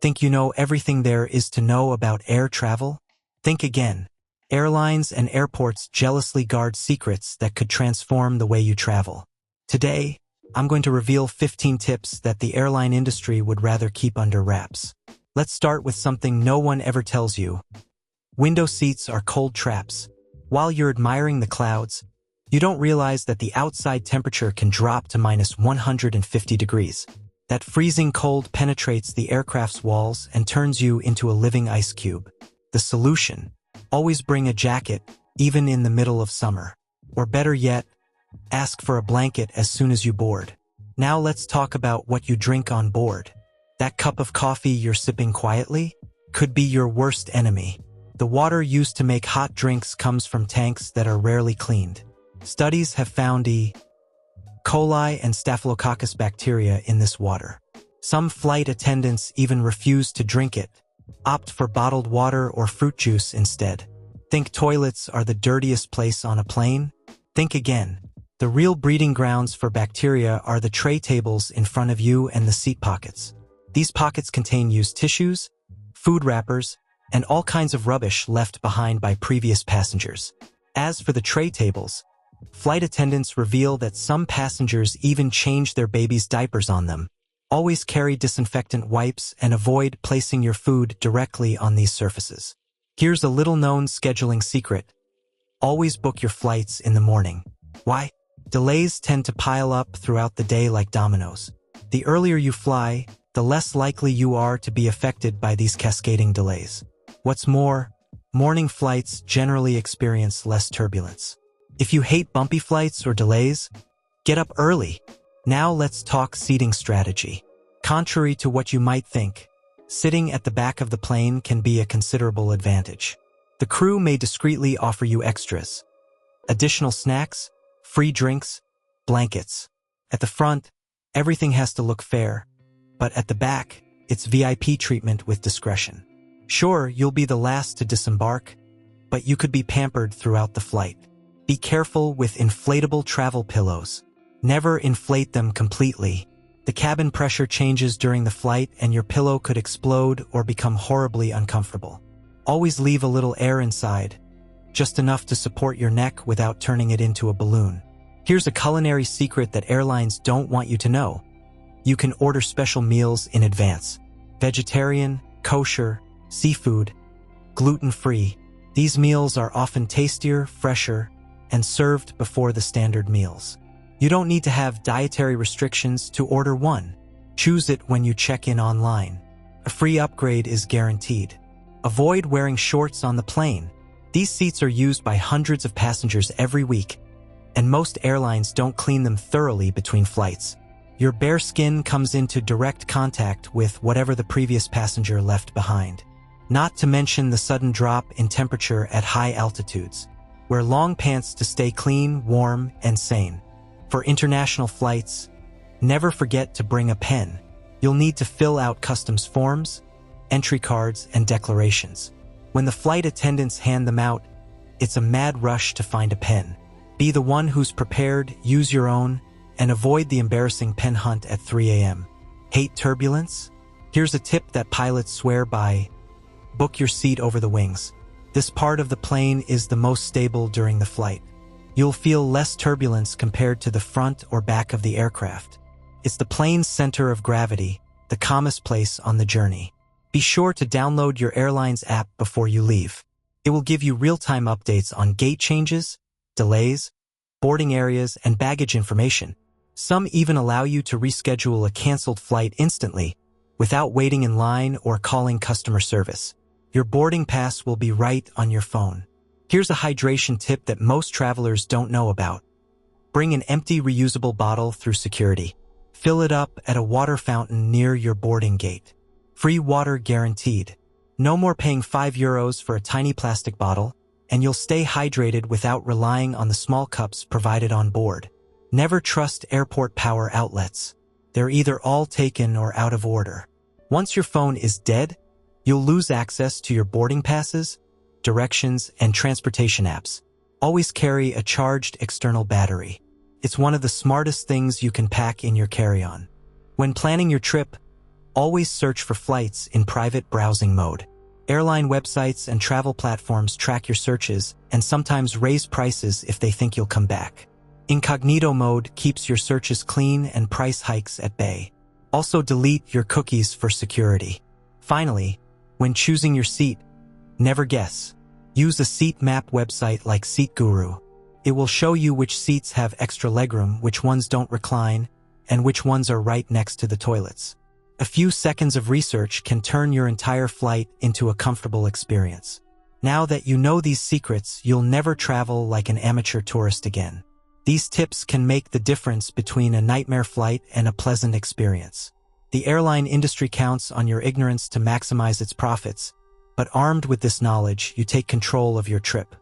Think you know everything there is to know about air travel? Think again. Airlines and airports jealously guard secrets that could transform the way you travel. Today, I'm going to reveal 15 tips that the airline industry would rather keep under wraps. Let's start with something no one ever tells you. Window seats are cold traps. While you're admiring the clouds, you don't realize that the outside temperature can drop to minus 150 degrees. That freezing cold penetrates the aircraft's walls and turns you into a living ice cube. The solution: always bring a jacket, even in the middle of summer. Or better yet, ask for a blanket as soon as you board. Now let's talk about what you drink on board. That cup of coffee you're sipping quietly could be your worst enemy. The water used to make hot drinks comes from tanks that are rarely cleaned. Studies have found E. coli and Staphylococcus bacteria in this water. Some flight attendants even refuse to drink it, opt for bottled water or fruit juice instead. Think toilets are the dirtiest place on a plane? Think again. The real breeding grounds for bacteria are the tray tables in front of you and the seat pockets. These pockets contain used tissues, food wrappers, and all kinds of rubbish left behind by previous passengers. As for the tray tables, flight attendants reveal that some passengers even change their babies' diapers on them. Always carry disinfectant wipes and avoid placing your food directly on these surfaces. Here's a little-known scheduling secret. Always book your flights in the morning. Why? Delays tend to pile up throughout the day like dominoes. The earlier you fly, the less likely you are to be affected by these cascading delays. What's more, morning flights generally experience less turbulence. If you hate bumpy flights or delays, get up early. Now let's talk seating strategy. Contrary to what you might think, sitting at the back of the plane can be a considerable advantage. The crew may discreetly offer you extras: additional snacks, free drinks, blankets. At the front, everything has to look fair, but at the back, it's VIP treatment with discretion. Sure, you'll be the last to disembark, but you could be pampered throughout the flight. Be careful with inflatable travel pillows. Never inflate them completely. The cabin pressure changes during the flight and your pillow could explode or become horribly uncomfortable. Always leave a little air inside, just enough to support your neck without turning it into a balloon. Here's a culinary secret that airlines don't want you to know. You can order special meals in advance. Vegetarian, kosher, seafood, gluten-free. These meals are often tastier, fresher, and served before the standard meals. You don't need to have dietary restrictions to order one. Choose it when you check in online. A free upgrade is guaranteed. Avoid wearing shorts on the plane. These seats are used by hundreds of passengers every week, and most airlines don't clean them thoroughly between flights. Your bare skin comes into direct contact with whatever the previous passenger left behind. Not to mention the sudden drop in temperature at high altitudes. Wear long pants to stay clean, warm, and sane. For international flights, never forget to bring a pen. You'll need to fill out customs forms, entry cards, and declarations. When the flight attendants hand them out, it's a mad rush to find a pen. Be the one who's prepared, use your own, and avoid the embarrassing pen hunt at 3 a.m. Hate turbulence? Here's a tip that pilots swear by. Book your seat over the wings. This part of the plane is the most stable during the flight. You'll feel less turbulence compared to the front or back of the aircraft. It's the plane's center of gravity, the calmest place on the journey. Be sure to download your airline's app before you leave. It will give you real-time updates on gate changes, delays, boarding areas, and baggage information. Some even allow you to reschedule a canceled flight instantly, without waiting in line or calling customer service. Your boarding pass will be right on your phone. Here's a hydration tip that most travelers don't know about. Bring an empty reusable bottle through security. Fill it up at a water fountain near your boarding gate. Free water guaranteed. No more paying €5 for a tiny plastic bottle, and you'll stay hydrated without relying on the small cups provided on board. Never trust airport power outlets. They're either all taken or out of order. Once your phone is dead, you'll lose access to your boarding passes, directions, and transportation apps. Always carry a charged external battery. It's one of the smartest things you can pack in your carry-on. When planning your trip, Always search for flights in private browsing mode. Airline websites and travel platforms track your searches and sometimes raise prices if they think you'll come back. Incognito mode keeps your searches clean and price hikes at bay. Also delete your cookies for security. Finally, when choosing your seat, never guess. Use a seat map website like Seat Guru. It will show you which seats have extra legroom, which ones don't recline, and which ones are right next to the toilets. A few seconds of research can turn your entire flight into a comfortable experience. Now that you know these secrets, you'll never travel like an amateur tourist again. These tips can make the difference between a nightmare flight and a pleasant experience. The airline industry counts on your ignorance to maximize its profits, but armed with this knowledge, you take control of your trip.